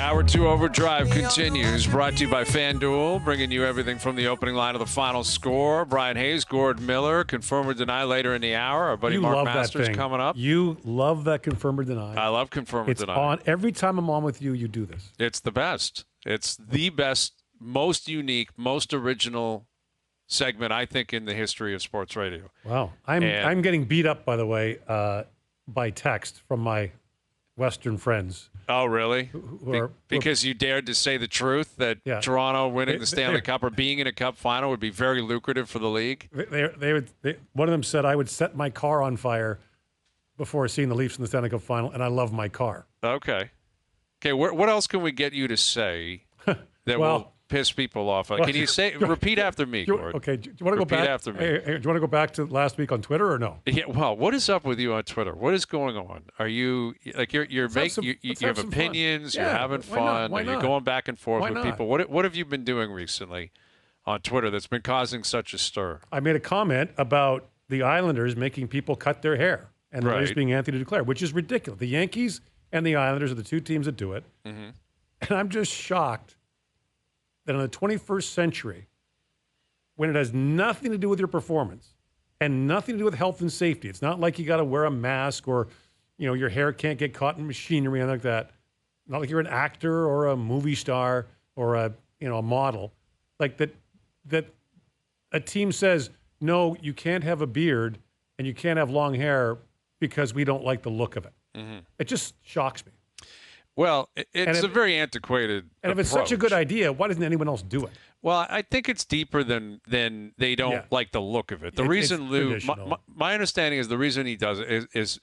Hour 2 Overdrive continues, brought to you by FanDuel, bringing you everything from the opening line of the final score. Brian Hayes, Gord Miller, confirm or deny later in the hour. Our buddy Mark Masters coming up. You love that confirm or deny. I love confirm or deny. It's on every time I'm on with you. You do this. It's the best. It's the best, most unique, most original segment I think in the history of sports radio. Wow, I'm getting beat up, by the way, by text from my Western friends. Oh, really? Because you dared to say the truth that Toronto winning the Stanley Cup or being in a Cup final would be very lucrative for the league? One of them said I would set my car on fire before seeing the Leafs in the Stanley Cup final, and I love my car. Okay. What else can we get you to say that will piss people off? Can you repeat after me, Gord? Okay. Do you want to go back? After me. Hey, do you want to go back to last week on Twitter or no? Yeah. Well, what is up with you on Twitter? What is going on? Are you like you have opinions? You're having fun. Why not? You're going back and forth with people. What have you been doing recently on Twitter that's been causing such a stir? I made a comment about the Islanders making people cut their hair and the Leafs being Anthony Duclair, which is ridiculous. The Yankees and the Islanders are the two teams that do it, and I'm just shocked that in the 21st century, when it has nothing to do with your performance and nothing to do with health and safety, it's not like you got to wear a mask or, your hair can't get caught in machinery and like that. Not like you're an actor or a movie star or a model. Like that a team says, no, you can't have a beard and you can't have long hair because we don't like the look of it. It just shocks me. Well, it's a very antiquated And if it's such a good idea, why doesn't anyone else do it? Well, I think it's deeper than they don't like the look of it. The reason Lou, my understanding is the reason he does it is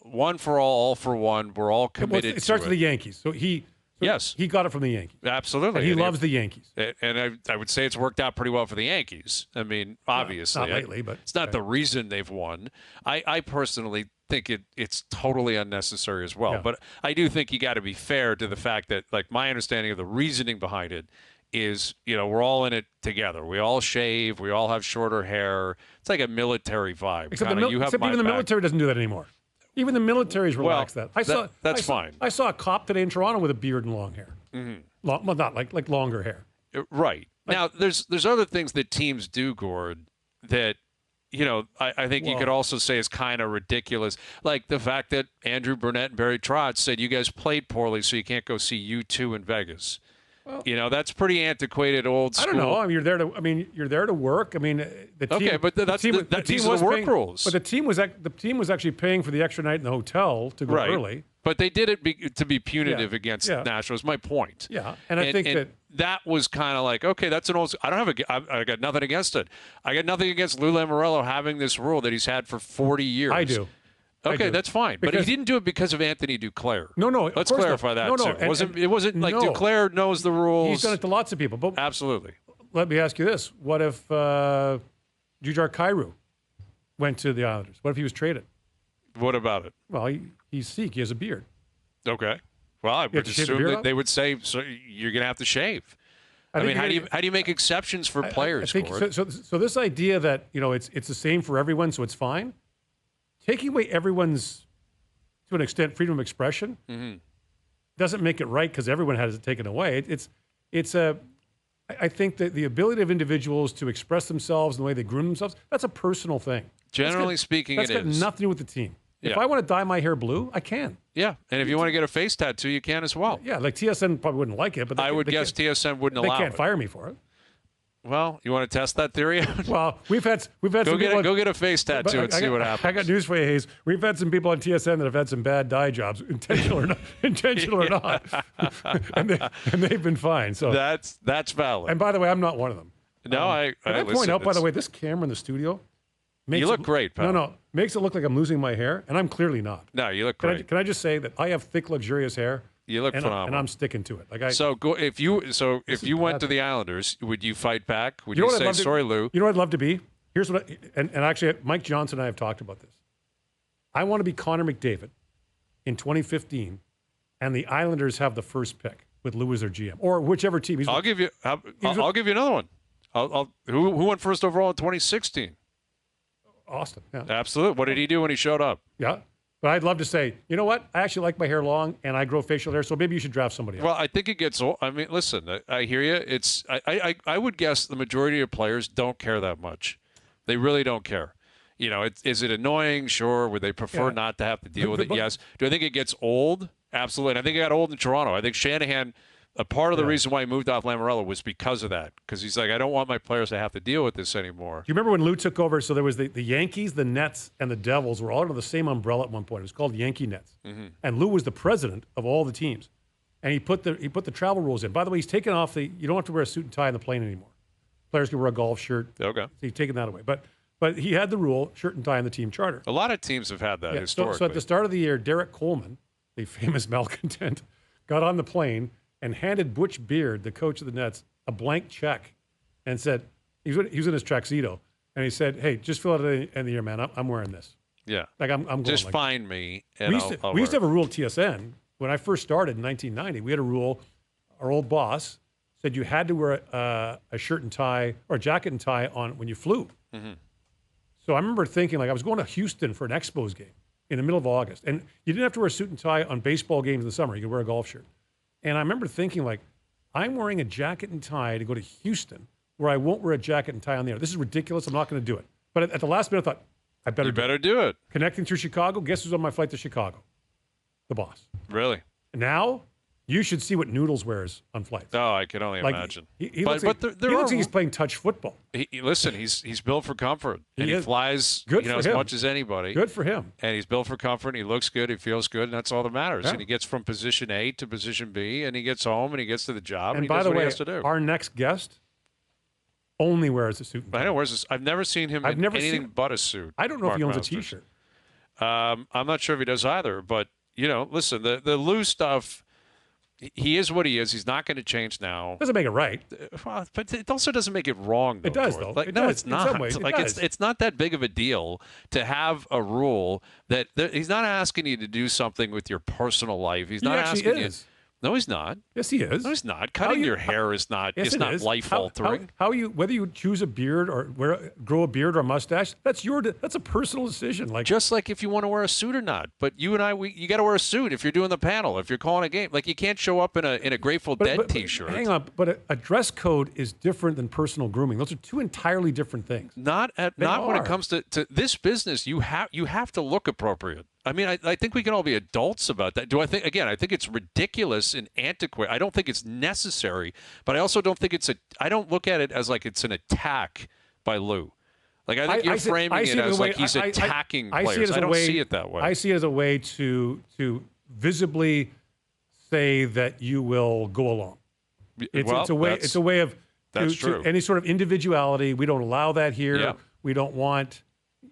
one for all for one. We're all committed to it. It starts with the Yankees. So he got it from the Yankees. Absolutely. And he loves the Yankees. And I would say it's worked out pretty well for the Yankees. I mean, obviously. Not lately, but it's not the reason they've won. I personally think it's totally unnecessary as well. Yeah. But I do think you got to be fair to the fact that, like, my understanding of the reasoning behind it is, we're all in it together. We all shave. We all have shorter hair. It's like a military vibe. Except even the military doesn't do that anymore. Even the military's relaxed that. That's fine. I saw a cop today in Toronto with a beard and long hair. Not like longer hair. Right. Now, there's other things that teams do, Gord, that I think you could also say is kind of ridiculous. Like the fact that Andrew Burnett and Barry Trotz said you guys played poorly, so you can't go see U2 in Vegas. Well, that's pretty antiquated, old school. I don't know. I mean, you're there to work. I mean, the team. Okay, but these are the work rules. But the team was actually paying for the extra night in the hotel to go early. But they did it to be punitive against Nashville. Is my point. Yeah, and I think that was kind of like, okay, that's an old. I got nothing against it. I got nothing against Lou Lamoriello having this rule that he's had for 40 years. I do. Okay, that's fine. But he didn't do it because of Anthony Duclair. No. Let's clarify that, too. It wasn't like Duclair knows the rules. He's done it to lots of people. But absolutely. Let me ask you this. What if Jujhar Kyrou went to the Islanders? What if he was traded? What about it? Well, he's Sikh. He has a beard. Okay. Well, I would assume that they would say, so you're going to have to shave. I mean, how do you make exceptions for players, Gord? So this idea that, it's the same for everyone, so it's fine. Taking away everyone's, to an extent, freedom of expression doesn't make it right because everyone has it taken away. I think that the ability of individuals to express themselves and the way they groom themselves, that's a personal thing. Generally speaking, that's got nothing to do with the team. If I want to dye my hair blue, I can. Yeah, and if you want to get a face tattoo, you can as well. Yeah, like TSN probably wouldn't like it, but I would guess TSN wouldn't allow it. They can't fire me for it. Well, you want to test that theory out? Well, we've had some people go get a face tattoo and see what happens. I got news for you, Hayes. We've had some people on TSN that have had some bad dye jobs, intentional or not, and they've been fine. So that's valid. And by the way, I'm not one of them. No, I point out, by the way, this camera in the studio. You look great, pal. No, makes it look like I'm losing my hair, and I'm clearly not. No, you look great. Can I just say that I have thick, luxurious hair? You look phenomenal, and I'm sticking to it. If you went to the Islanders, would you fight back? Would you say sorry, Lou? You know what I'd love to be? Here's what. And actually, Mike Johnson and I have talked about this. I want to be Connor McDavid in 2015, and the Islanders have the first pick with Lou as their GM, or whichever team. I'll give you another one. Who went first overall in 2016? Austin. Yeah. Absolutely. What did he do when he showed up? Yeah. But I'd love to say, you know what? I actually like my hair long, and I grow facial hair, so maybe you should draft somebody else. Well, I think it gets old. I mean, listen, I hear you. I would guess the majority of players don't care that much. They really don't care. You know, is it annoying? Sure. Would they prefer not to have to deal with it? Yes. Do I think it gets old? Absolutely. And I think it got old in Toronto. I think Shanahan, a part of the reason why he moved off Lamoriello was because of that. Because he's like, I don't want my players to have to deal with this anymore. Do you remember when Lou took over? So there was the Yankees, the Nets, and the Devils were all under the same umbrella at one point. It was called Yankee Nets. Mm-hmm. And Lou was the president of all the teams. And he put the travel rules in. By the way, he's taken off you don't have to wear a suit and tie on the plane anymore. Players can wear a golf shirt. Okay. So he's taken that away. But he had the rule, shirt and tie on the team charter. A lot of teams have had that historically. So at the start of the year, Derek Coleman, the famous malcontent, got on the plane and handed Butch Beard, the coach of the Nets, a blank check and said, he was in his tuxedo, and he said, hey, just fill it at the end of the year, man. I'm wearing this. Yeah. Like I'm going just like find me, and we used to have a rule at TSN. When I first started in 1990, we had a rule. Our old boss said you had to wear a shirt and tie or a jacket and tie on when you flew. Mm-hmm. So I remember thinking, like, I was going to Houston for an Expos game in the middle of August, and you didn't have to wear a suit and tie on baseball games in the summer. You could wear a golf shirt. And I remember thinking, like, I'm wearing a jacket and tie to go to Houston where I won't wear a jacket and tie on the air. This is ridiculous. I'm not going to do it. But at the last minute, I thought, I better do it. Connecting through Chicago, guess who's on my flight to Chicago? The boss. Really? Now, you should see what Noodles wears on flights. Oh, I can only imagine. He looks like he's playing touch football. Listen, he's built for comfort. And he flies as much as anybody. Good for him. And he's built for comfort. And he looks good. He feels good. And that's all that matters. Yeah. And he gets from position A to position B. And he gets home and he gets to the job. And he by does the what way, he has to do. Our next guest only wears a suit and tie. I know. I've never seen him in anything but a suit. I don't know if he owns a T-shirt. I'm not sure if he does either. But, listen, the Lou stuff, he is what he is. He's not going to change now. Doesn't make it right. But it also doesn't make it wrong, though. It does, though. It's not. It's not that big of a deal to have a rule that he's not asking you to do something with your personal life. He's not asking you. No, he's not. Yes, he is. No, he's not. Cutting your hair is not. It's not life altering. Whether you choose a beard or grow a beard or a mustache, that's a personal decision. Like just like if you want to wear a suit or not. But you and I, you got to wear a suit if you're doing the panel. If you're calling a game, like you can't show up in a Grateful Dead T-shirt. Hang on, but a dress code is different than personal grooming. Those are two entirely different things. Not when it comes to this business. You have to look appropriate. I mean, I think we can all be adults about that. I think it's ridiculous and antiquated. I don't think it's necessary, but I also don't think I don't look at it as like it's an attack by Lou. Like I think you're framing it as like he's attacking players. I don't see it that way. I see it as a way to visibly say that you will go along. It's a way of to any sort of individuality. We don't allow that here. Yeah. We don't want.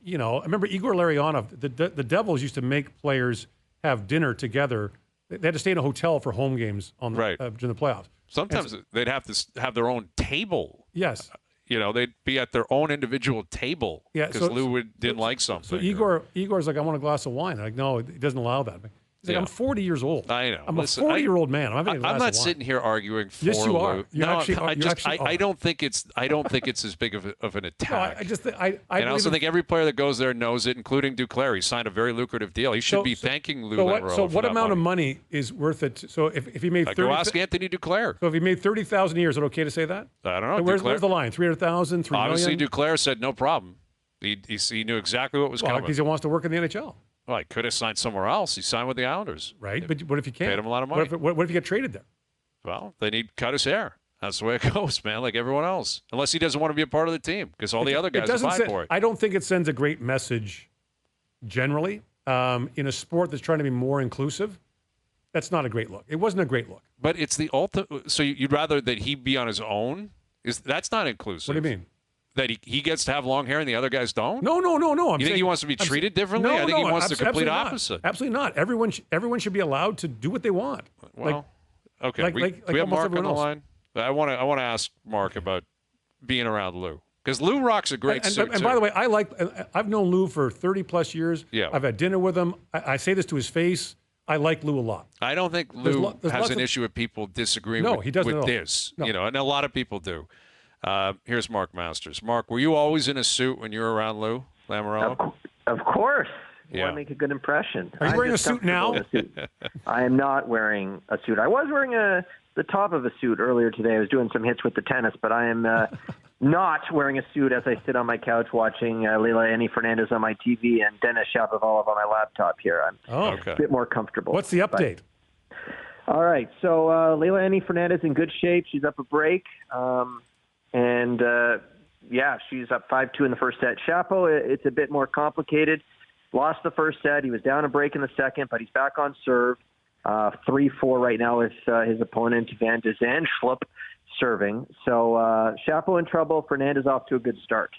I remember Igor Larionov, the Devils used to make players have dinner together. They had to stay in a hotel for home games during the playoffs. Sometimes they'd have to have their own table. Yes. They'd be at their own individual table because Lou didn't like something. So Igor's like, I want a glass of wine. I'm like, no, he doesn't allow that. He's like, I'm 40 years old. I know. I'm a 40-year-old man. I'm not sitting here arguing for Yes, you are. Lou. I don't think it's as big of an attack. No, I also think every player that goes there knows it, including Duclair. He signed a very lucrative deal. He should be thanking Lou Lamoriello. So what amount of money is worth it? So if he made 30, go ask Anthony Duclair. So if he made $30,000 a year, is it okay to say that? I don't know. So where's the line? 300,000, 3 million? Obviously, Duclair said no problem. He knew exactly what was coming. Because he wants to work in the NHL. Well, he could have signed somewhere else. He signed with the Islanders. Right, but what if he can't? Paid him a lot of money. What if he get traded there? Well, then he'd cut his hair. That's the way it goes, man, like everyone else. Unless he doesn't want to be a part of the team because all the other guys apply for it. I don't think it sends a great message generally in a sport that's trying to be more inclusive. That's not a great look. It wasn't a great look. But it's the ultimate. So you'd rather that he be on his own? That's not inclusive. What do you mean? That he gets to have long hair and the other guys don't? No. You think he wants to be treated differently? I think he wants the complete opposite. Absolutely not. Everyone should be allowed to do what they want. Well, okay. We have Mark on the line. I want to ask Mark about being around Lou because Lou rocks a great suit. And by the way, I've known Lou for 30 plus years. Yeah. I've had dinner with him. I say this to his face. I like Lou a lot. I don't think Lou has an issue with people disagreeing with this. No. And a lot of people do. Here's Mark Masters. Mark, were you always in a suit when you were around Lou Lamoriello? Of course. I want to make a good impression. Are you wearing a suit now? I am not wearing a suit. I was wearing the top of a suit earlier today. I was doing some hits with the tennis, but I am not wearing a suit as I sit on my couch watching Leila Annie Fernandez on my TV and Denis Shapovalov on my laptop here. I'm a bit more comfortable. What's the update? All right, so Leila Annie Fernandez in good shape. She's up a break, she's up 5-2 in the first set. Shapo, it's a bit more complicated. Lost the first set. He was down a break in the second, but he's back on serve. 3-4 right now with his opponent, Van de Zandschulp, serving. So Shapo in trouble. Fernandez off to a good start.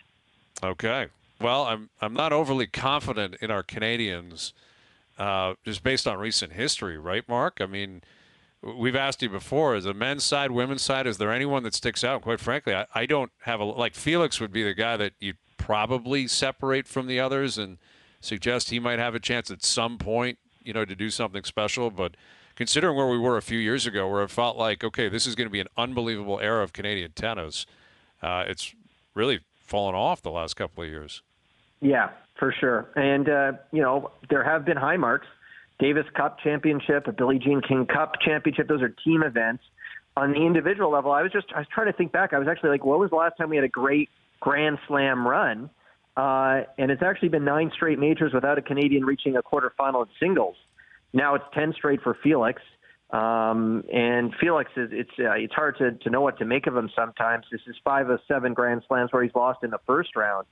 Okay. Well, I'm not overly confident in our Canadians, just based on recent history, right, Mark? I mean, we've asked you before, as a men's side, women's side, is there anyone that sticks out? Quite frankly, I don't have like Felix would be the guy that you'd probably separate from the others and suggest he might have a chance at some point, to do something special. But considering where we were a few years ago, where it felt like, okay, this is going to be an unbelievable era of Canadian tennis, it's really fallen off the last couple of years. Yeah, for sure. And, there have been high marks. Davis Cup Championship, a Billie Jean King Cup Championship. Those are team events. On the individual level, I was trying to think back. I was actually like, what was the last time we had a great Grand Slam run? And it's actually been 9 straight majors without a Canadian reaching a quarterfinal in singles. Now it's 10 straight for Felix. And Felix it's hard to know what to make of him sometimes. This is 5 of 7 Grand Slams where he's lost in the first round.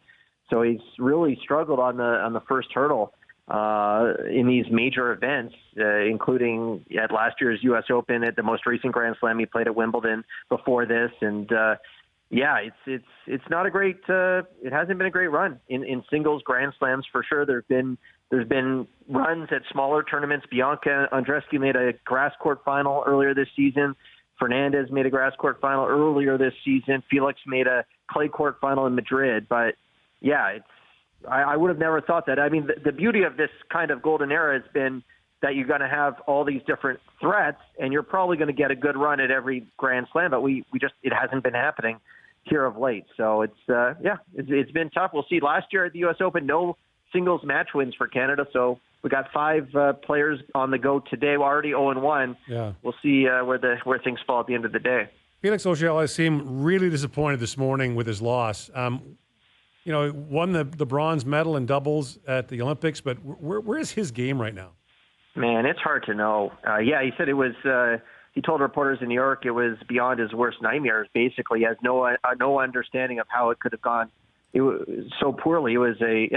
So he's really struggled on the first hurdle in these major events, including at last year's U.S. Open, at the most recent Grand Slam he played at Wimbledon before this. And it's not a great. It hasn't been a great run in singles Grand Slams for sure. There's been runs at smaller tournaments. Bianca Andreescu made a grass court final earlier this season. Fernandez made a grass court final earlier this season. Felix made a clay court final in Madrid. But I would have never thought that. I mean, the beauty of this kind of golden era has been that you're going to have all these different threats, and you're probably going to get a good run at every Grand Slam. But it hasn't been happening here of late. So it's been tough. We'll see. Last year at the U.S. Open, no singles match wins for Canada. So we got 5 players on the go today. We're already 0-1. Yeah. We'll see where things fall at the end of the day. Felix Auger-Aliassime really disappointed this morning with his loss. Won the bronze medal in doubles at the Olympics, but where is his game right now? Man, it's hard to know. He said it was. He told reporters in New York it was beyond his worst nightmares. Basically, he has no understanding of how it could have gone. It was so poorly. And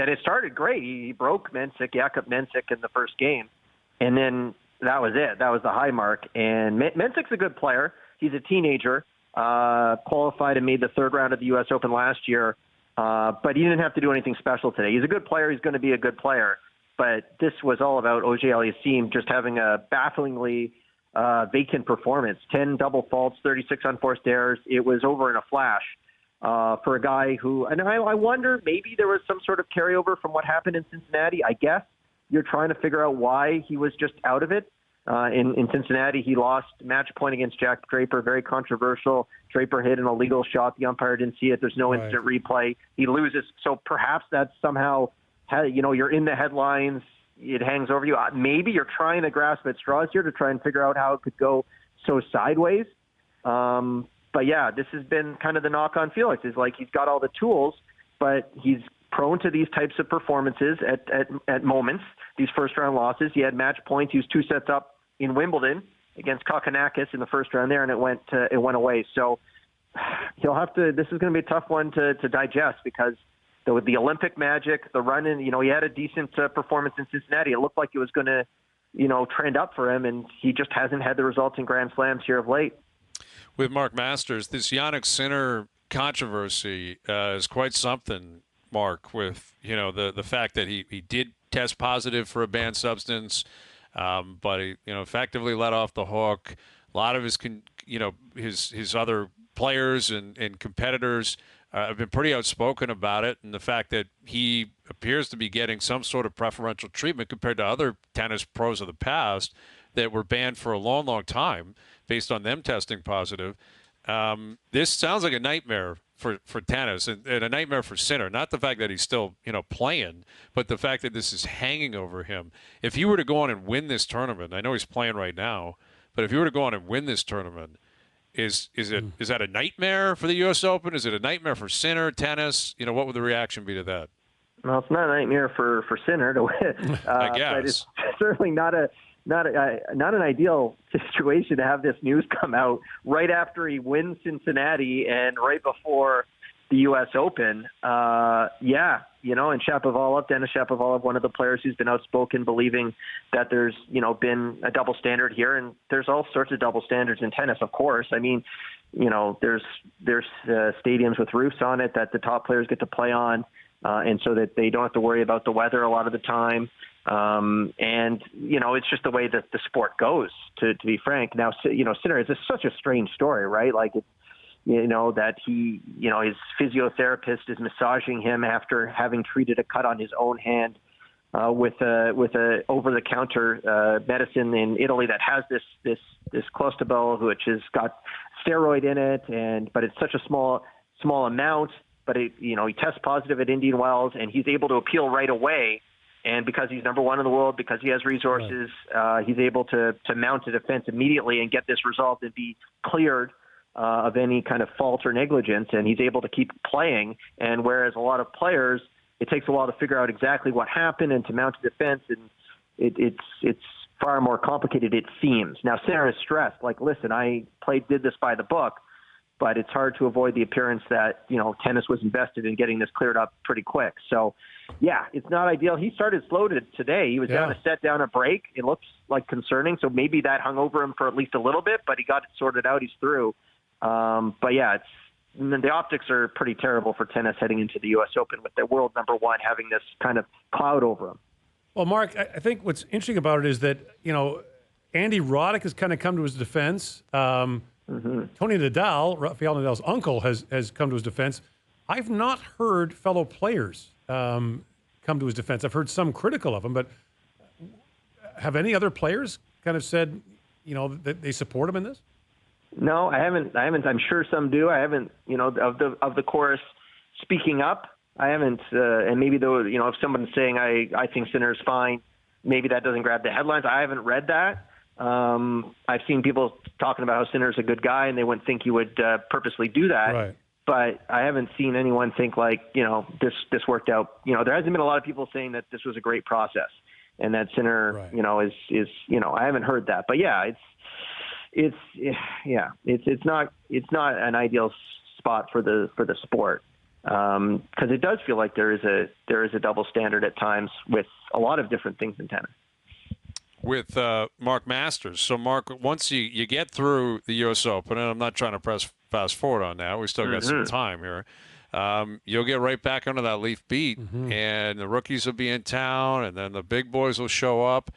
it started great. He broke Jakob Mensik in the first game, and then that was it. That was the high mark. And Mensik's a good player. He's a teenager. Qualified and made the third round of the U.S. Open last year. But he didn't have to do anything special today. He's a good player. He's going to be a good player. But this was all about Auger-Aliassime just having a bafflingly vacant performance. 10 double faults, 36 unforced errors. It was over in a flash for a guy who – and I wonder maybe there was some sort of carryover from what happened in Cincinnati. I guess you're trying to figure out why he was just out of it. In Cincinnati, he lost match point against Jack Draper, very controversial. Draper hit an illegal shot. The umpire didn't see it. There's no instant replay. He loses. So perhaps that's somehow, you're in the headlines. It hangs over you. Maybe you're trying to grasp at straws here to try and figure out how it could go so sideways. But this has been kind of the knock on Felix. Is like he's got all the tools, but he's prone to these types of performances at moments, these first-round losses. He had match points. He was 2 sets up in Wimbledon against Kokkinakis in the first round there, and it went away. So he'll have to – this is going to be a tough one to digest because with the Olympic magic, the run-in, he had a decent performance in Cincinnati. It looked like it was going to, trend up for him, and he just hasn't had the results in Grand Slams here of late. With Mark Masters, this Jannik Sinner controversy is quite something, Mark, with, the fact that he did test positive for a banned substance, but he, effectively let off the hook. A lot of his other players and competitors have been pretty outspoken about it, and the fact that he appears to be getting some sort of preferential treatment compared to other tennis pros of the past that were banned for a long, long time based on them testing positive. This sounds like a nightmare for tennis and a nightmare for Sinner. Not the fact that he's still, playing, but the fact that this is hanging over him. If he were to go on and win this tournament, I know he's playing right now, but if he were to go on and win this tournament, is that a nightmare for the U.S. Open? Is it a nightmare for Sinner, tennis? What would the reaction be to that? Well, it's not a nightmare for Sinner to win. I guess. But it's certainly not an ideal situation to have this news come out right after he wins Cincinnati and right before the U.S. Open. And Dennis Shapovalov, one of the players who's been outspoken, believing that there's, been a double standard here, and there's all sorts of double standards in tennis, of course. I mean, there's stadiums with roofs on it that the top players get to play on, and so that they don't have to worry about the weather a lot of the time. It's just the way that the sport goes, to be frank. Now, Sinner is such a strange story, right? Like, it's, that he, his physiotherapist is massaging him after having treated a cut on his own hand with a over-the-counter medicine in Italy that has this clostebol, which has got steroid in it, but it's such a small amount. But he tests positive at Indian Wells, and he's able to appeal right away. And because he's number one in the world, because he has resources, he's able to mount a defense immediately and get this resolved and be cleared of any kind of fault or negligence, and he's able to keep playing. And whereas a lot of players, it takes a while to figure out exactly what happened and to mount a defense, and it's far more complicated, it seems. Now, Sinner is stressed. Like, listen, I did this by the book, but it's hard to avoid the appearance that, tennis was invested in getting this cleared up pretty quick. So, yeah, it's not ideal. He started slow today. He was down a set, down a break. It looks like concerning, so maybe that hung over him for at least a little bit, but he got it sorted out. He's through. The optics are pretty terrible for tennis heading into the U.S. Open with the world number one having this kind of cloud over him. Well, Mark, I think what's interesting about it is that, Andy Roddick has kind of come to his defense. Tony Nadal, Rafael Nadal's uncle, has come to his defense. I've not heard fellow players come to his defense. I've heard some critical of him, but have any other players kind of said, that they support him in this? No, I haven't. I'm sure some do. I haven't, of the chorus speaking up. I haven't, and maybe though, if someone's saying I think Sinner's fine, maybe that doesn't grab the headlines. I haven't read that. I've seen people talking about how Sinner's a good guy and they wouldn't think he would purposely do that. Right. But I haven't seen anyone think like, this worked out. There hasn't been a lot of people saying that this was a great process and that Sinner, right, is I haven't heard that. But yeah, it's not an ideal spot for the sport, because it does feel like there is a double standard at times with a lot of different things in tennis. With Mark Masters, so Mark, once you get through the U.S. Open, and I'm not trying to press fast forward on that, we still got some time here. You'll get right back under that leaf beat, and the rookies will be in town, and then the big boys will show up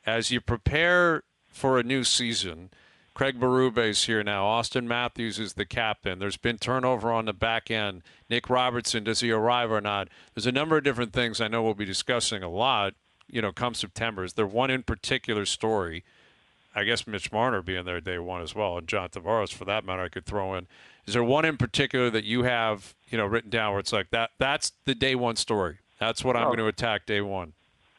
as you prepare for a new season. Craig Berube's here now. Austin Matthews is the captain. There's been turnover on the back end. Nick Robertson, does he arrive or not? There's a number of different things I know we'll be discussing a lot, come September. Is there one in particular story? I guess Mitch Marner being there day one as well, and John Tavares for that matter I could throw in. Is there one in particular that you have, written down where it's like that's the day one story? That's what I'm going to attack day one.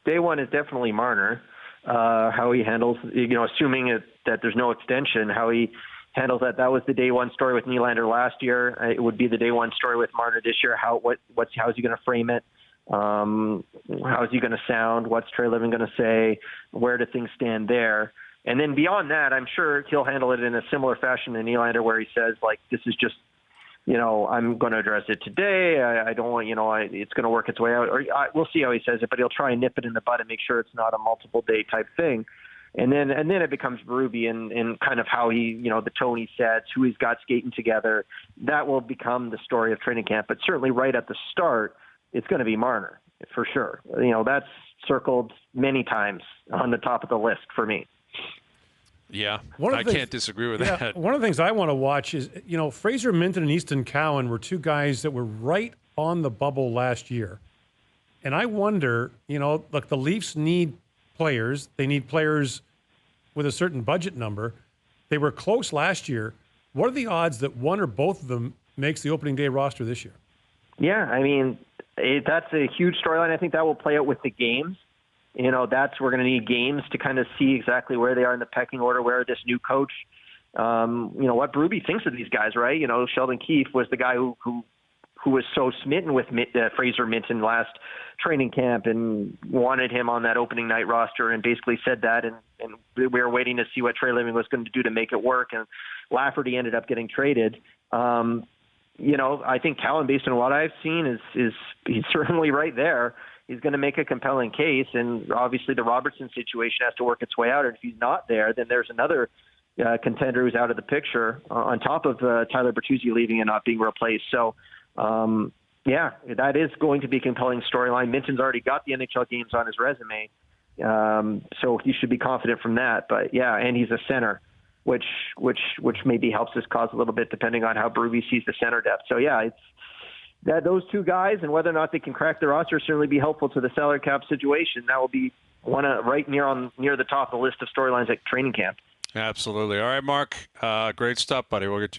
Day one is definitely Marner. How he handles, assuming that there's no extension, how he handles that. That was the day one story with Nylander last year. It would be the day one story with Marner this year. How is he going to frame it? How is he going to sound? What's Trey Living going to say? Where do things stand there? And then beyond that, I'm sure he'll handle it in a similar fashion to Nylander, where he says, like, this is just, I'm going to address it today. I don't want, it's going to work its way out. Or we'll see how he says it, but he'll try and nip it in the bud and make sure it's not a multiple day type thing. And then it becomes Berube and kind of how he, the tone he sets, who he's got skating together. That will become the story of training camp. But certainly right at the start, it's going to be Marner for sure. That's circled many times on the top of the list for me. Yeah, I can't disagree with that. One of the things I want to watch is, Fraser, Minten, and Easton Cowan were two guys that were right on the bubble last year. And I wonder, look, the Leafs need players. They need players with a certain budget number. They were close last year. What are the odds that one or both of them makes the opening day roster this year. Yeah, I mean, that's a huge storyline. I think that will play out with the games. We're going to need games to kind of see exactly where they are in the pecking order, where this new coach, what Berube thinks of these guys, right? Sheldon Keefe was the guy who was so smitten with Fraser Minten last training camp and wanted him on that opening night roster and basically said that. And we were waiting to see what Trey Living was going to do to make it work. And Lafferty ended up getting traded. I think Cowan, based on what I've seen, he's certainly right there. He's going to make a compelling case, and obviously the Robertson situation has to work its way out. And if he's not there, then there's another contender who's out of the picture on top of Tyler Bertuzzi leaving and not being replaced. So, that is going to be a compelling storyline. Minton's already got the NHL games on his resume, so he should be confident from that. But yeah, and he's a center, which maybe helps his cause a little bit depending on how Berube sees the center depth. So yeah, it's that those two guys and whether or not they can crack the roster certainly be helpful to the salary cap situation. That will be one right near the top of the list of storylines at training camp. Absolutely. All right, Mark. Great stuff, buddy. We'll get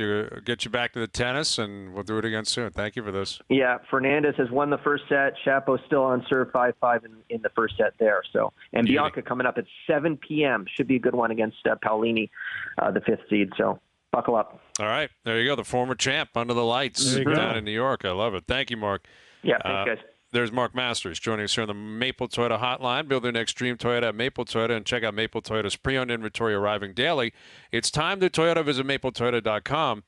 you back to the tennis, and we'll do it again soon. Thank you for this. Yeah, Fernandez has won the first set. Shapo's still on serve 5-5 in the first set there. So, and Bianca coming up at 7 p.m. should be a good one against Paolini, the 5th seed. So, buckle up. All right, there you go. The former champ under the lights down in New York. I love it. Thank you, Mark. Yeah, thanks, guys. There's Mark Masters joining us here on the Maple Toyota Hotline. Build their next dream Toyota at Maple Toyota and check out Maple Toyota's pre-owned inventory arriving daily. It's time to Toyota. Visit mapletoyota.com.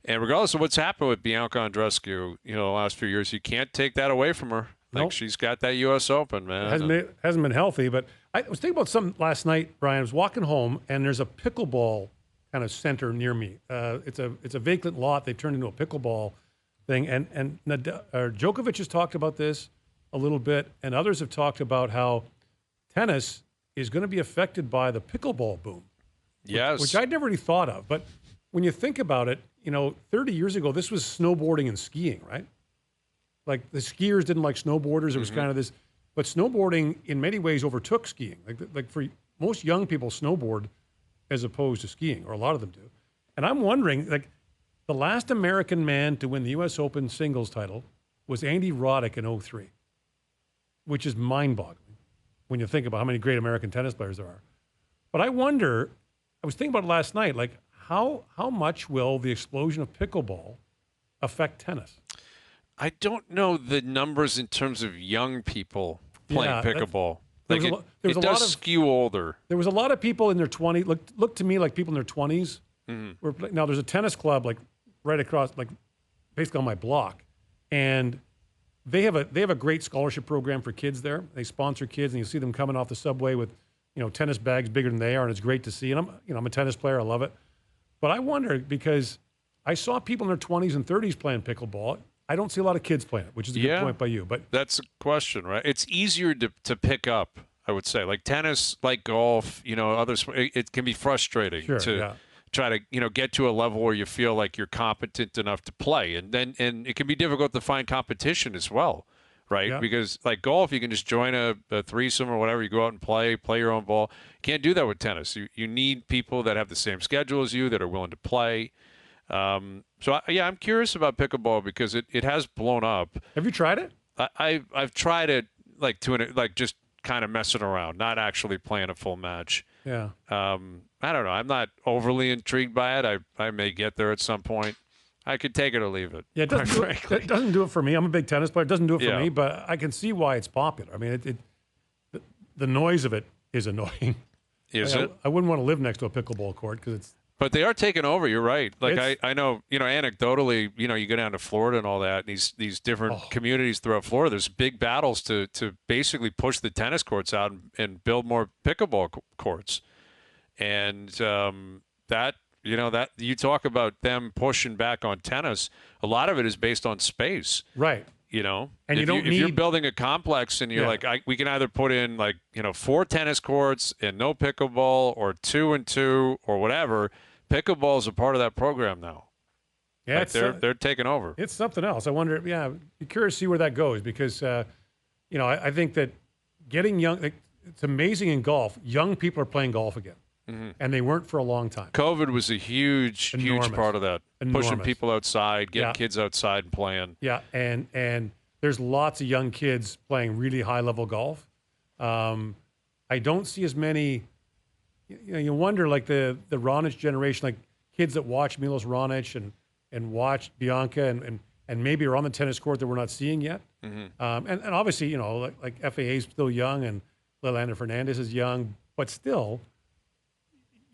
And regardless of what's happened with Bianca Andreescu, the last few years, you can't take that away from her. Like, she's got that U.S. Open, man. Hasn't been healthy, but I was thinking about something last night, Brian. I was walking home, and there's a pickleball kind of center near me. It's a vacant lot. They turned into a pickleball thing, and Djokovic has talked about this a little bit, and others have talked about how tennis is going to be affected by the pickleball boom. Yes. Which I'd never really thought of. But when you think about it, 30 years ago, this was snowboarding and skiing, right? Like the skiers didn't like snowboarders. It was kind of this, but snowboarding in many ways overtook skiing. Like for most young people, snowboard as opposed to skiing, or a lot of them do. And I'm wondering, the last American man to win the U.S. Open singles title was Andy Roddick in 2003, which is mind-boggling when you think about how many great American tennis players there are. But I wonder, I was thinking about it last night, how much will the explosion of pickleball affect tennis? I don't know the numbers in terms of young people playing pickleball. It does skew older. There was a lot of people in their 20s. Looked to me like people in their 20s. Mm-hmm. Now, there's a tennis club right across, basically on my block, and they have a great scholarship program for kids there. They sponsor kids, and you see them coming off the subway with tennis bags bigger than they are, and it's great to see. And I'm a tennis player. I love it. But I wonder, because I saw people in their 20s and 30s playing pickleball. I don't see a lot of kids playing it, which is a good point by you. But that's a question, right? It's easier to pick up, I would say. Like tennis, like golf, others. It can be frustrating to try to get to a level where you feel like you're competent enough to play, and it can be difficult to find competition as well, right? Yeah. Because like golf, you can just join a threesome or whatever. You go out and play your own ball. You can't do that with tennis. You need people that have the same schedule as you, that are willing to play. I'm curious about pickleball because it has blown up. Have you tried it? I've tried it just kind of messing around, not actually playing a full match. Yeah. I don't know. I'm not overly intrigued by it. I may get there at some point. I could take it or leave it. Yeah, it doesn't do it for me. I'm a big tennis player. It doesn't do it for me, but I can see why it's popular. I mean, the noise of it is annoying. Is it? I wouldn't want to live next to a pickleball court because it's. But they are taking over. You're right. I know, anecdotally, you go down to Florida and all that, and these different communities throughout Florida, there's big battles to basically push the tennis courts out and build more pickleball courts. And that you talk about them pushing back on tennis, a lot of it is based on space. Right. And if you're building a complex and you're we can either put in 4 tennis courts and no pickleball, or 2 and 2 or whatever. Pickleball is a part of that program now. Yeah, they're taking over. It's something else. I wonder. Yeah, be curious to see where that goes because I think that getting young. It's amazing in golf. Young people are playing golf again. and they weren't for a long time. COVID was a huge part of that. Pushing people outside, getting kids outside and playing. Yeah, and there's lots of young kids playing really high-level golf. I don't see as many. You wonder, like the Raonic generation, like kids that watch Milos Raonic and watch Bianca and maybe are on the tennis court that we're not seeing yet. And obviously, like FAA is still young and Leilani Fernandez is young, but still,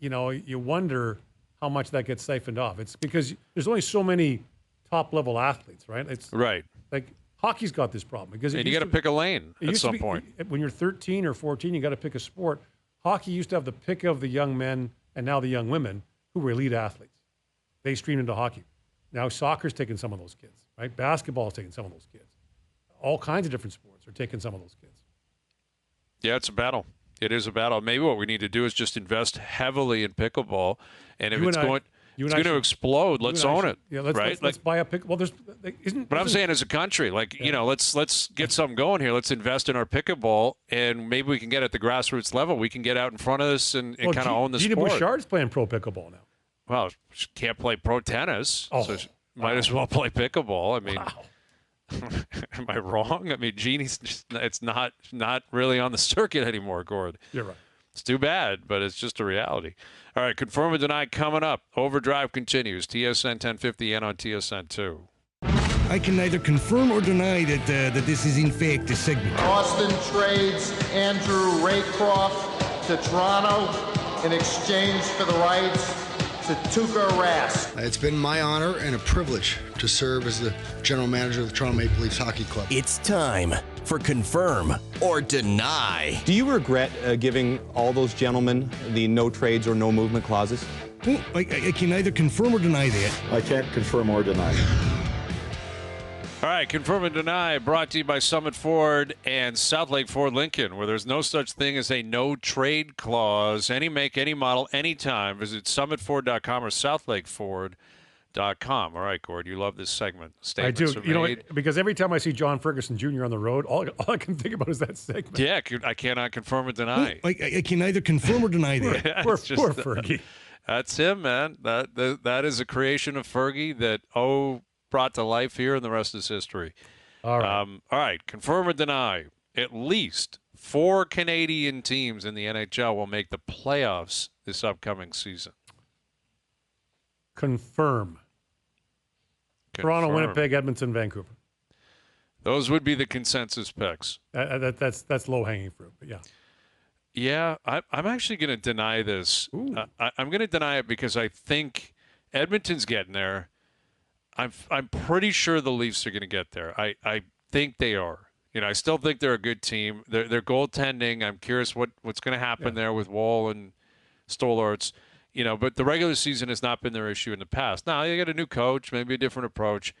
you wonder how much that gets siphoned off. It's because there's only so many top-level athletes, right? It's right. Like hockey's got this problem because you got to pick a lane at some point. When you're 13 or 14, you got to pick a sport. Hockey used to have the pick of the young men and now the young women who were elite athletes. They streamed into hockey. Now soccer's taking some of those kids, right? Basketball's taking some of those kids. All kinds of different sports are taking some of those kids. Yeah, it's a battle. It is a battle. Maybe what we need to do is just invest heavily in pickleball, and if it's going to explode, let's own it. Yeah, let's buy a pick. Well, But I'm saying as a country, let's get something going here. Let's invest in our pickleball, and maybe we can get at the grassroots level. We can get out in front of this and kind of own the Gina sport. Bouchard's playing pro pickleball now. Well, she can't play pro tennis, so she might as well play pickleball. I mean, am I wrong? I mean, Jeannie's it's not really on the circuit anymore, Gord. You're right. It's too bad, but it's just a reality. All right, confirm or deny coming up. Overdrive continues. TSN 1050 and on TSN 2. I can neither confirm or deny that this is in fact a segment. Austin trades Andrew Raycroft to Toronto in exchange for the rights to Tuukka Rask. It's been my honor and a privilege to serve as the general manager of the Toronto Maple Leafs Hockey Club. It's time for Confirm or Deny. Do you regret giving all those gentlemen the no trades or no movement clauses? Well, I can neither confirm or deny that. I can't confirm or deny. All right, confirm and deny, brought to you by Summit Ford and Southlake Ford Lincoln, where there's no such thing as a no-trade clause. Any make, any model, anytime. Visit summitford.com or southlakeford.com. All right, Gord, you love this segment. Statements I do. Because every time I see John Ferguson Jr. on the road, all I can think about is that segment. Yeah, I cannot confirm or deny. Well, I can neither confirm or deny that. Yeah, poor Fergie. That's him, man. That is a creation of Fergie that, brought to life here, and the rest is history. All right. All right. Confirm or deny, at least 4 Canadian teams in the NHL will make the playoffs this upcoming season. Confirm. Toronto, Winnipeg, Edmonton, Vancouver. Those would be the consensus picks. That's low-hanging fruit, but yeah. Yeah, I'm actually going to deny this. I'm going to deny it because I think Edmonton's getting there. I'm pretty sure the Leafs are going to get there. I think they are. I still think they're a good team. They're goaltending. I'm curious what's going to happen there with Wall and Stolarz. But the regular season has not been their issue in the past. Now they got a new coach, maybe a different approach.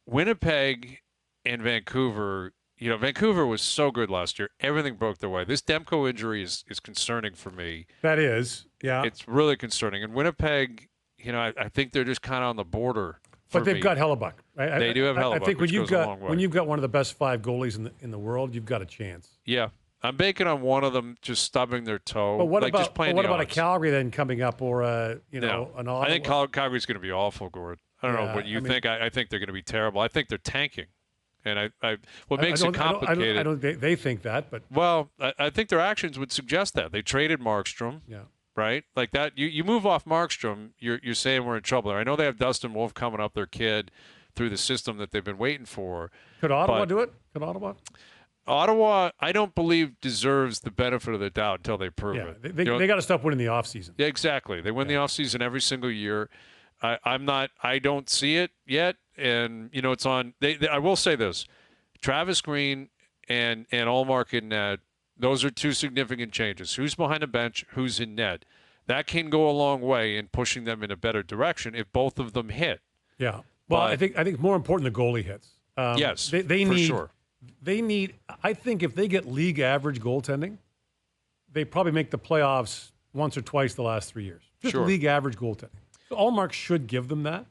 Winnipeg and Vancouver. Vancouver was so good last year. Everything broke their way. This Demko injury is concerning for me. That is, yeah. It's really concerning. And Winnipeg. I think they're just kind of on the border. But they've got Hellebuck. Right? They do have Hellebuck. I think when you've got one of the best 5 goalies in the world, you've got a chance. Yeah, I'm banking on one of them just stubbing their toe. But what about just playing what about odds. A Calgary then coming up, or an Ottawa? I think Calgary's going to be awful, Gord. I don't know what you think. I think they're going to be terrible. I think they're tanking, and what makes it complicated. I don't. They think that, but I think their actions would suggest that they traded Markstrom. Yeah. Right? Like that, you move off Markstrom, you're saying we're in trouble there. I know they have Dustin Wolf coming up, their kid, through the system that they've been waiting for. Could Ottawa do it? Could Ottawa? Ottawa, I don't believe, deserves the benefit of the doubt until they prove it. They got to stop winning the offseason. Yeah, exactly. They win the offseason every single year. I don't see it yet. And, it's on. I will say this. Travis Green and Ullmark in net, those are 2 significant changes. Who's behind the bench, who's in net. That can go a long way in pushing them in a better direction if both of them hit. Yeah. Well, I think more important the goalie hits. Yes, they for need, sure. They need. I think if they get league average goaltending, they probably make the playoffs once or twice the last 3 years. Just league average goaltending. So Ullmark should give them that.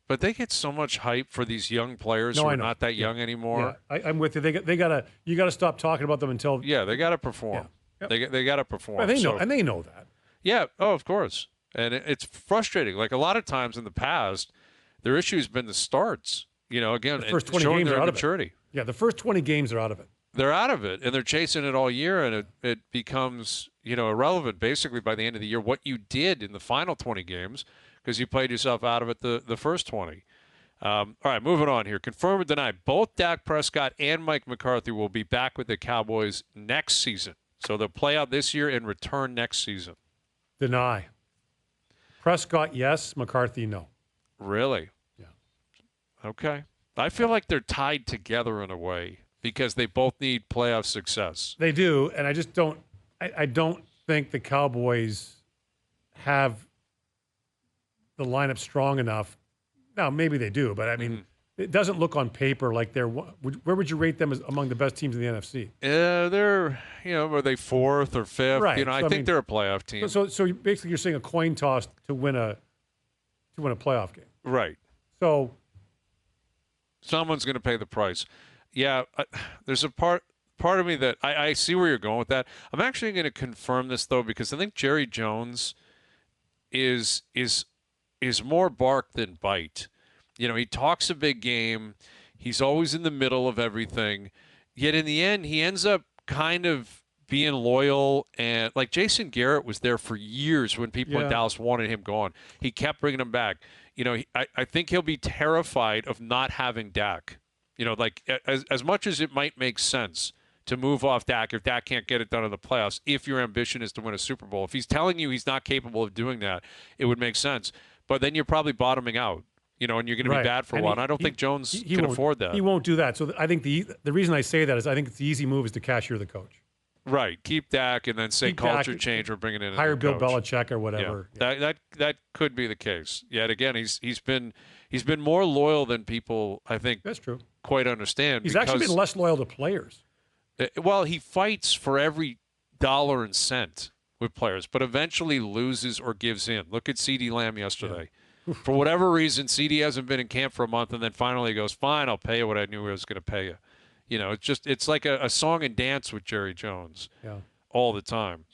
But they get so much hype for these young players who are not that young anymore. Yeah, I'm with you. You got to stop talking about them until they got to perform. Yep. They got to perform. Well, they know that. Yeah. Oh, of course. And it's frustrating. Like a lot of times in the past, their issue has been the starts. Again, the first 20 showing games their are out maturity. of it. Yeah, the first 20 games are out of it. They're out of it, and they're chasing it all year, and it becomes irrelevant basically by the end of the year what you did in the final 20 games because you played yourself out of it the first 20. All right, moving on here. Confirm or deny, both Dak Prescott and Mike McCarthy will be back with the Cowboys next season. So they'll play out this year and return next season. Deny. Prescott, yes. McCarthy, no. Really? Yeah. Okay. I feel like they're tied together in a way because they both need playoff success. They do, and I just don't I don't think the Cowboys have the lineup strong enough. Now, maybe they do, but I mean, it doesn't look on paper like they're – where would you rate them as among the best teams in the NFC? They're, are they fourth or fifth? Right. I think they're a playoff team. So basically you're saying a coin toss to win a playoff game. Right. So someone's going to pay the price. Yeah, there's a part of me that I see where you're going with that. I'm actually going to confirm this, though, because I think Jerry Jones is more bark than bite. He talks a big game. He's always in the middle of everything. Yet in the end, he ends up kind of being loyal. And like Jason Garrett was there for years when people in Dallas wanted him gone. He kept bringing him back. I think he'll be terrified of not having Dak. As much as it might make sense to move off Dak if Dak can't get it done in the playoffs, if your ambition is to win a Super Bowl. If he's telling you he's not capable of doing that, it would make sense. But then you're probably bottoming out, and you're going to be bad for a while. And I don't think Jones can afford that. He won't do that. So I think the reason I say that is I think it's the easy move is to cashier the coach. Right. Keep Dak and then say Keep culture Dak, change or bringing in a hire new Bill coach. Belichick or whatever. Yeah. That could be the case. Yet again, he's been more loyal than people I think that's true. Quite understand. He's actually been less loyal to players. Well, he fights for every dollar and cent with players, but eventually loses or gives in. Look at CeeDee Lamb yesterday. Yeah. For whatever reason, CeeDee hasn't been in camp for a month, and then finally he goes, fine, I'll pay you what I knew I was going to pay you. It's like a song and dance with Jerry Jones all the time.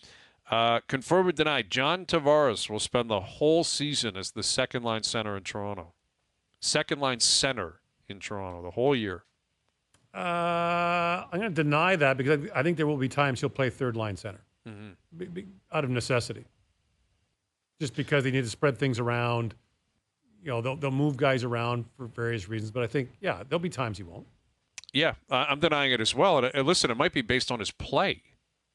Confirm or deny, John Tavares will spend the whole season as the second-line center in Toronto. Second-line center in Toronto the whole year. I'm going to deny that because I think there will be times he'll play third-line center out of necessity. Just because they need to spread things around. They'll move guys around for various reasons. But I think, there'll be times he won't. Yeah, I'm denying it as well. And listen, it might be based on his play.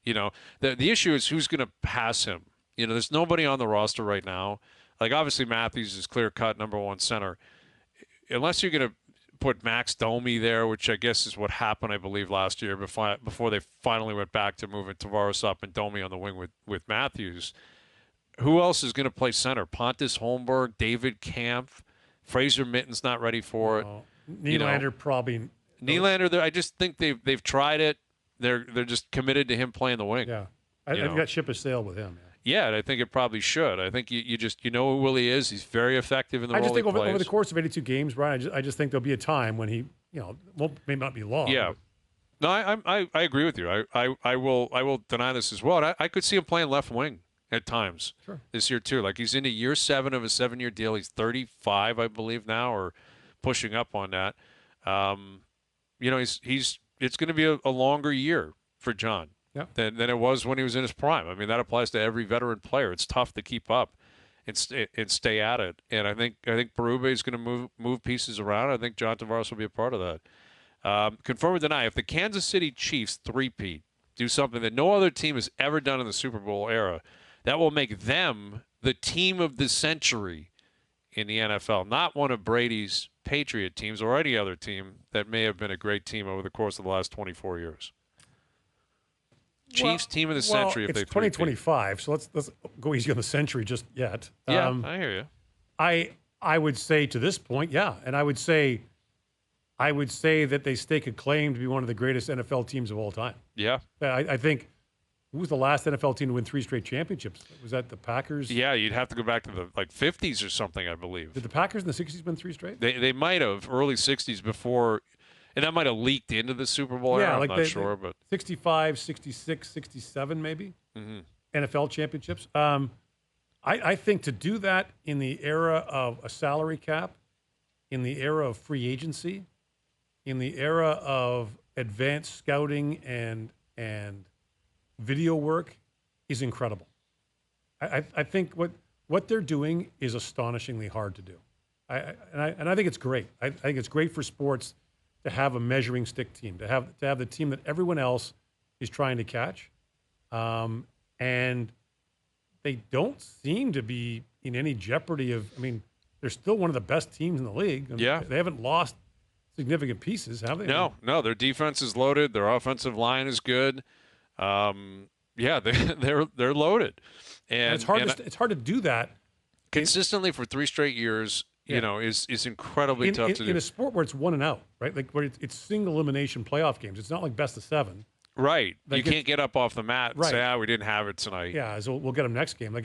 The issue is who's going to pass him. There's nobody on the roster right now. Like, obviously, Matthews is clear-cut number one center. Unless you're going to put Max Domi there, which I guess is what happened, I believe, last year before they finally went back to moving Tavares up and Domi on the wing with Matthews. Who else is going to play center? Pontus Holmberg, David Kampf, Fraser Mitten's not ready for it. Nylander probably. Nylander, I just think they've tried it. They're just committed to him playing the wing. Yeah, I've got ship a sail with him. Yeah, and I think it probably should. I think you know who Willie is. He's very effective in the role he plays. I just think over the course of 82 games, Brian, I just think there'll be a time when he, may not be long. Yeah. No, I agree with you. I will deny this as well. And I could see him playing left wing at times this year too. Like he's into year 7 of a 7-year deal. He's 35, I believe now, or pushing up on that. It's going to be a longer year for John. Yeah. Than it was when he was in his prime. I mean, that applies to every veteran player. It's tough to keep up and stay at it. And I think Berube is going to move pieces around. I think John Tavares will be a part of that. Confirm or deny, if the Kansas City Chiefs three-peat, do something that no other team has ever done in the Super Bowl era, that will make them the team of the century in the NFL, not one of Brady's Patriot teams or any other team that may have been a great team over the course of the last 24 years. Chiefs team of the century if it's they 2025, so let's go easy on the century just yet. Yeah, I hear you. I would say to this point, and I would say that they stake a claim to be one of the greatest NFL teams of all time. Yeah. I think who was the last NFL team to win 3 straight championships? Was that the Packers? Yeah, you'd have to go back to the 50s or something, I believe. Did the Packers in the 60s win 3 straight? They might have early 60s before. And that might have leaked into the Super Bowl era. I'm not sure, but 65, 66, 67 maybe. NFL championships. I think to do that in the era of a salary cap, in the era of free agency, in the era of advanced scouting and video work is incredible. I think what they're doing is astonishingly hard to do. And I think it's great. I think it's great for sports to have a measuring stick team, to have the team that everyone else is trying to catch. And they don't seem to be in any jeopardy of, I mean, they're still one of the best teams in the league. Yeah. They haven't lost significant pieces, have they? No, their defense is loaded. Their offensive line is good. Yeah, they're loaded. And it's hard to do that consistently for 3 straight years. You know, is incredibly tough to do in a sport where it's 1 and out, right? Like where it's single elimination playoff games. It's not like best of 7. Right. Like you can't get up off the mat and say, we didn't have it tonight. Yeah, so we'll get them next game. Like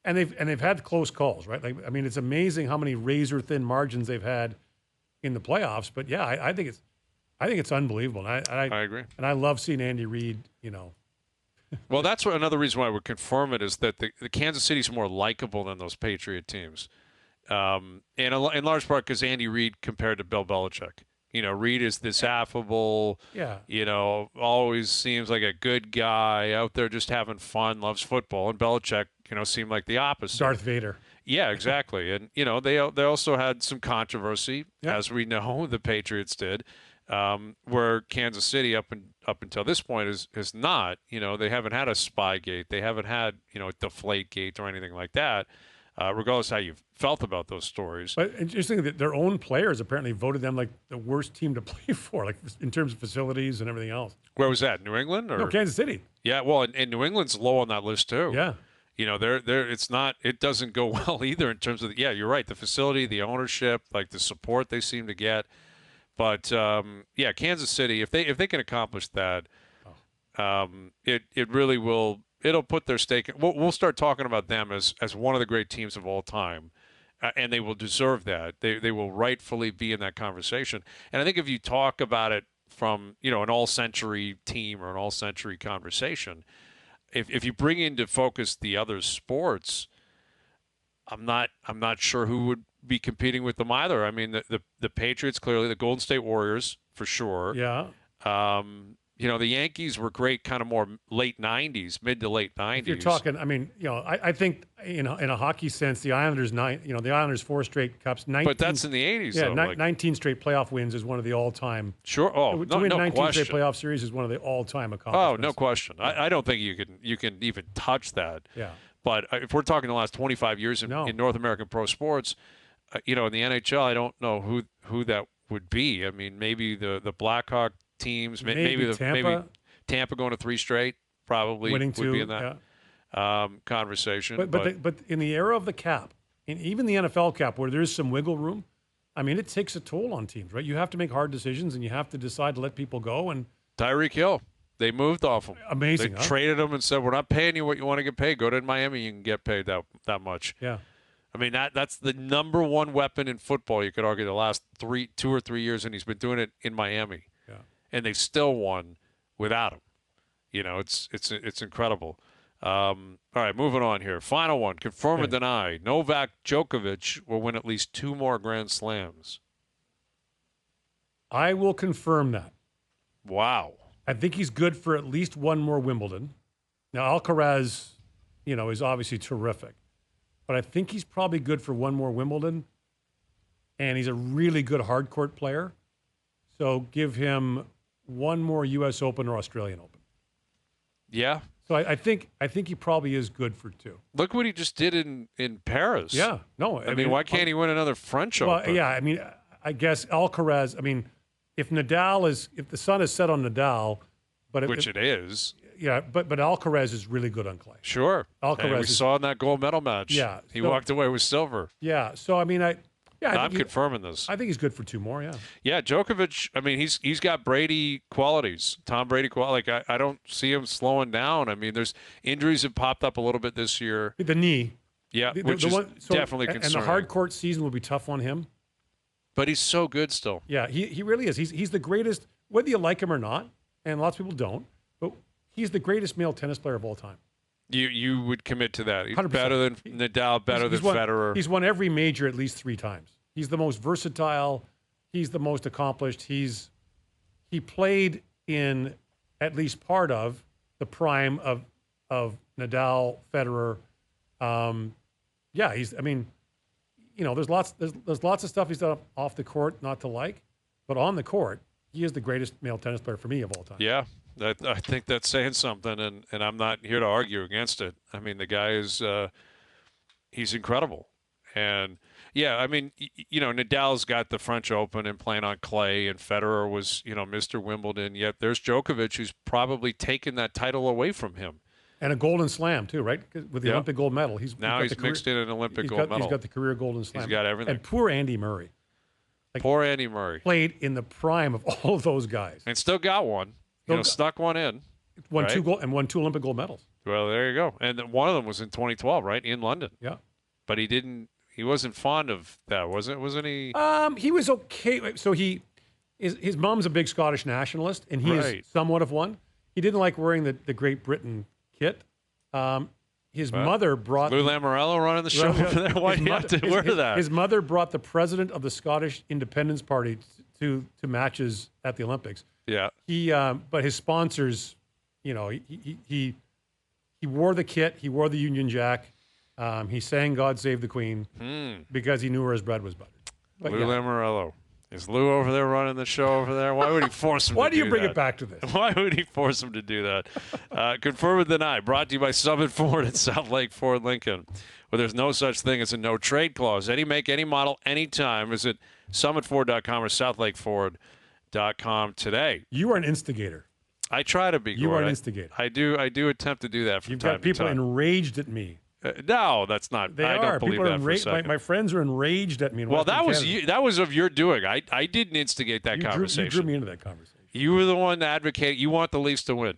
and they've had close calls, right? Like I mean, it's amazing how many razor thin margins they've had in the playoffs. But yeah, I think it's unbelievable. And I agree. And I love seeing Andy Reid. You know. Well, that's another reason why I would confirm it is that the Kansas City's more likable than those Patriot teams. And in large part because Andy Reid compared to Bill Belichick. You know, Reid is this affable, you know, always seems like a good guy out there just having fun, loves football. And Belichick, you know, seemed like the opposite. Darth Vader. Yeah, exactly. And, you know, they also had some controversy, as we know the Patriots did, where Kansas City up until this point is not. You know, they haven't had a Spygate. They haven't had, you know, a Deflategate or anything like that. Regardless of how you felt about those stories. But interesting that their own players apparently voted them like the worst team to play for, like in terms of facilities and everything else. Where was that? New England or no, Kansas City? Yeah, well, and New England's low on that list too. Yeah, you know, it doesn't go well either in terms of you're right, the facility, the ownership, like the support they seem to get. But yeah, Kansas City, if they can accomplish that, it really will. It'll put their stake. We'll start talking about them as one of the great teams of all time, and they will deserve that. They will rightfully be in that conversation. And I think if you talk about it from an all-century team or an all-century conversation, if you bring into focus the other sports, I'm not sure who would be competing with them either. I mean, the Patriots clearly, the Golden State Warriors for sure. Yeah. You know, the Yankees were great kind of more late 90s, mid to late 90s. If you're talking, I mean, you know, I think in a hockey sense, the Islanders, the Islanders 4 straight cups. 19, but that's in the 80s, yeah, though. 19 straight playoff wins is one of the all-time. Sure. Oh, to win no 19 question. straight playoff series is one of the all-time accomplishments. Oh, no question. I don't think you can even touch that. Yeah. But if we're talking the last 25 years in North American pro sports, you know, in the NHL, I don't know who that would be. I mean, maybe the Blackhawk teams, maybe Tampa going to 3 straight, probably winning would be in that conversation. But in the era of the cap, and even the NFL cap, where there is some wiggle room, I mean, it takes a toll on teams, right? You have to make hard decisions, and you have to decide to let people go. And Tyreek Hill, they moved off him. Amazing. They traded him and said, "We're not paying you what you want to get paid. Go to Miami, you can get paid that much." Yeah. I mean, that's the number one weapon in football. You could argue the last 2 or 3 years, and he's been doing it in Miami. Yeah. And they still won without him. You know, it's incredible. All right, moving on here. Final one, confirm or deny. Novak Djokovic will win at least 2 more Grand Slams. I will confirm that. Wow. I think he's good for at least 1 more Wimbledon. Now, Alcaraz, is obviously terrific. But I think he's probably good for 1 more Wimbledon. And he's a really good hard court player. So give him 1 more U.S. Open or Australian Open. Yeah. So I think he probably is good for 2. Look what he just did in Paris. Yeah. No. I mean, why can't he win another French Open? Well, yeah. I mean, I guess Alcaraz. I mean, if the sun is set on Nadal, which it is. Yeah, but Alcaraz is really good on clay. Sure. Alcaraz. We saw in that gold medal match. Yeah. He walked away with silver. Yeah. So I mean, I'm confirming this. I think he's good for 2 more. Yeah. Yeah, Djokovic. I mean, he's got Brady qualities, Tom Brady qualities. Like I don't see him slowing down. I mean, there's injuries have popped up a little bit this year. The knee. Yeah, which is definitely concerning. And the hard court season will be tough on him. But he's so good still. Yeah, he really is. He's the greatest, whether you like him or not, and lots of people don't, but he's the greatest male tennis player of all time. You would commit to that. 100%. Better than Nadal, better than Federer. He's won every major at least 3 times. He's the most versatile. He's the most accomplished. He played in at least part of the prime of Nadal, Federer. There's lots of stuff he's done off the court not to like, but on the court, he is the greatest male tennis player for me of all time. Yeah. I think that's saying something, and I'm not here to argue against it. I mean, the guy is he's incredible. And, yeah, I mean, Nadal's got the French Open and playing on clay, and Federer was, Mr. Wimbledon. Yet there's Djokovic, who's probably taken that title away from him. And a Golden Slam, too, right? With the Olympic gold medal. He's mixed in an Olympic gold medal. He's got the career Golden Slam. He's got everything. And poor Andy Murray. Poor Andy Murray. Played in the prime of all of those guys. And still got one. Snuck one in. Won 2 Olympic gold medals. Well, there you go. And one of them was in 2012, right, in London. Yeah. But he wasn't fond of that, wasn't he? He was okay. So his mom's a big Scottish nationalist, and he is somewhat of one. He didn't like wearing the Great Britain kit. His mother brought Lou Lamoriello running the show over there. Why do you have to wear that? His mother brought the president of the Scottish Independence Party to matches at the Olympics. Yeah. But his sponsors, he wore the kit. He wore the Union Jack. He sang "God Save the Queen" because he knew where his bread was buttered. But Lou Lamoriello. Is Lou over there running the show over there? Why would he force him Why to do that? Why do you bring it back to this? Why would he force him to do that? Confirm or deny. Brought to you by Summit Ford at South Lake Ford Lincoln, where there's no such thing as a no-trade clause. Any make, any model, anytime. Visit summitford.com or southlakeford.com today. You are an instigator. I try to be. You are an instigator. I do attempt to do that from You've time got people to time. enraged at me. No, that's not. They I don't believe people that for a second. My friends are enraged at me. Well, that was of your doing. I didn't instigate that conversation. You drew me into that conversation. You were the one to advocate. You want the Leafs to win,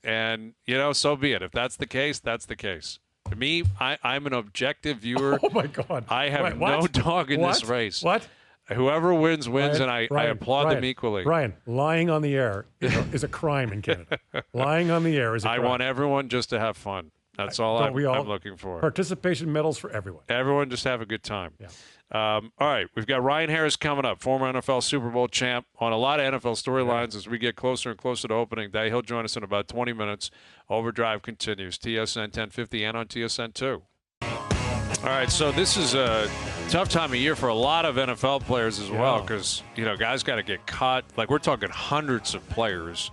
and so be it. If that's the case, that's the case. To me, I'm an objective viewer. Oh my God! I have no dog in this race. What? Whoever wins, and I applaud them equally. Brian, lying on the air is a crime in Canada. Lying on the air is a crime. I want everyone just to have fun. That's all I'm looking for. Participation medals for everyone. Everyone just have a good time. Yeah. All right, we've got Ryan Harris coming up, former NFL Super Bowl champ, on a lot of NFL storylines as we get closer and closer to opening day. He'll join us in about 20 minutes. Overdrive continues, TSN 1050 and on TSN 2. All right, so this is a tough time of year for a lot of NFL players as well because, guys got to get cut. Like, we're talking hundreds of players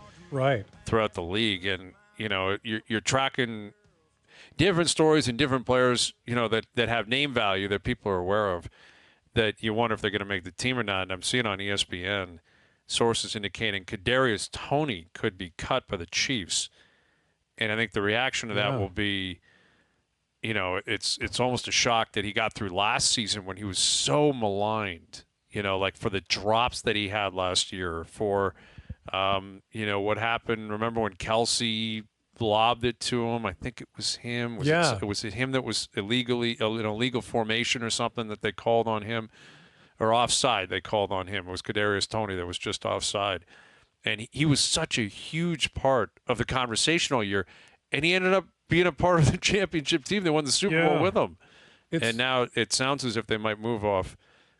throughout the league. And, you're tracking different stories and different players, that have name value that people are aware of that you wonder if they're going to make the team or not. And I'm seeing on ESPN sources indicating Kadarius Toney could be cut by the Chiefs. And I think the reaction to that will be, it's almost a shock that he got through last season when he was so maligned, like for the drops that he had last year, for, what happened. Remember when Kelsey lobbed it to him? I think it was him. Was it him that was illegal formation or something that they called on him, or offside they called on him? It was Kadarius Toney that was just offside. And he was such a huge part of the conversation all year, and he ended up being a part of the championship team that won the Super Bowl with him. And now it sounds as if they might move off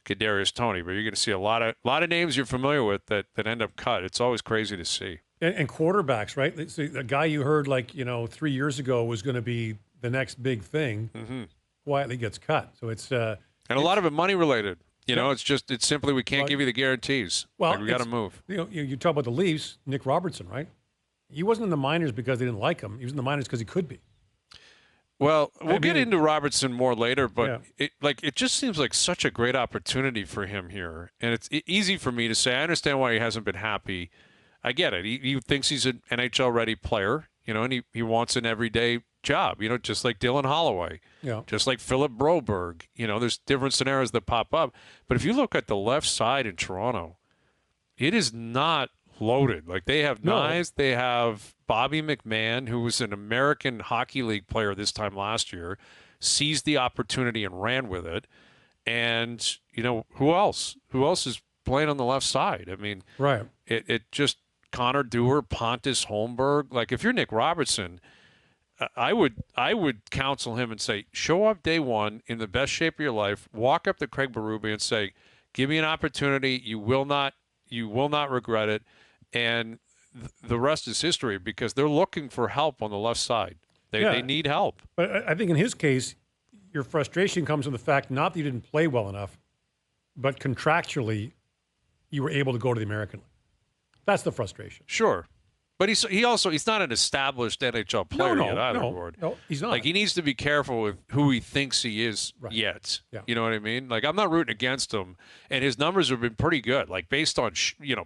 Kadarius Toney, but you're going to see a lot of names you're familiar with that end up cut. It's always crazy to see. And quarterbacks, right? So the guy you heard 3 years ago was going to be the next big thing, quietly gets cut. So it's and a lot of it money related. It's simply we can't give you the guarantees. Well, we got to move. You talk about the Leafs, Nick Robertson, right? He wasn't in the minors because they didn't like him. He was in the minors because he could be. Well, we'll get into Robertson more later, but it just seems like such a great opportunity for him here, and it's easy for me to say. I understand why he hasn't been happy. I get it. He thinks he's an NHL-ready player, and he wants an everyday job, just like Dylan Holloway, just like Philip Broberg. There's different scenarios that pop up. But if you look at the left side in Toronto, it is not loaded. Like, they have Nyes, they have Bobby McMahon, who was an American Hockey League player this time last year, seized the opportunity and ran with it. And, who else? Who else is playing on the left side? I mean, right. It just Connor Dewar, Pontus Holmberg. Like, if you're Nick Robertson, I would counsel him and say, show up day one in the best shape of your life, walk up to Craig Berube and say, give me an opportunity. You will not regret it. And the rest is history, because they're looking for help on the left side. They need help. But I think in his case, your frustration comes from the fact not that you didn't play well enough, but contractually you were able to go to the American League. That's the frustration. Sure. But he's not an established NHL player yet either, Gord. No, he's not. Like, he needs to be careful with who he thinks he is yet. Yeah. You know what I mean? Like, I'm not rooting against him, and his numbers have been pretty good. Like, based on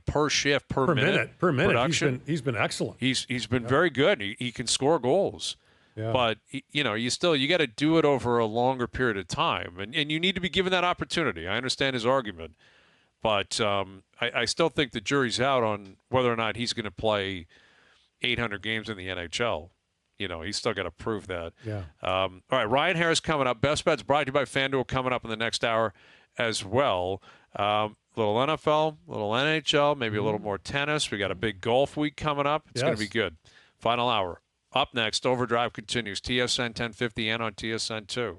per shift, per minute production, he's been excellent. He's been very good. He can score goals. Yeah. But you got to do it over a longer period of time, and you need to be given that opportunity. I understand his argument, but I still think the jury's out on whether or not he's going to play 800 games in the NHL. He's still got to prove that. Yeah. All right, Ryan Harris coming up. Best Bets brought to you by FanDuel coming up in the next hour as well. Little NFL, little NHL, maybe a little more tennis. We got a big golf week coming up. It's going to be good. Final hour. Up next, OverDrive continues. TSN 1050 and on TSN 2.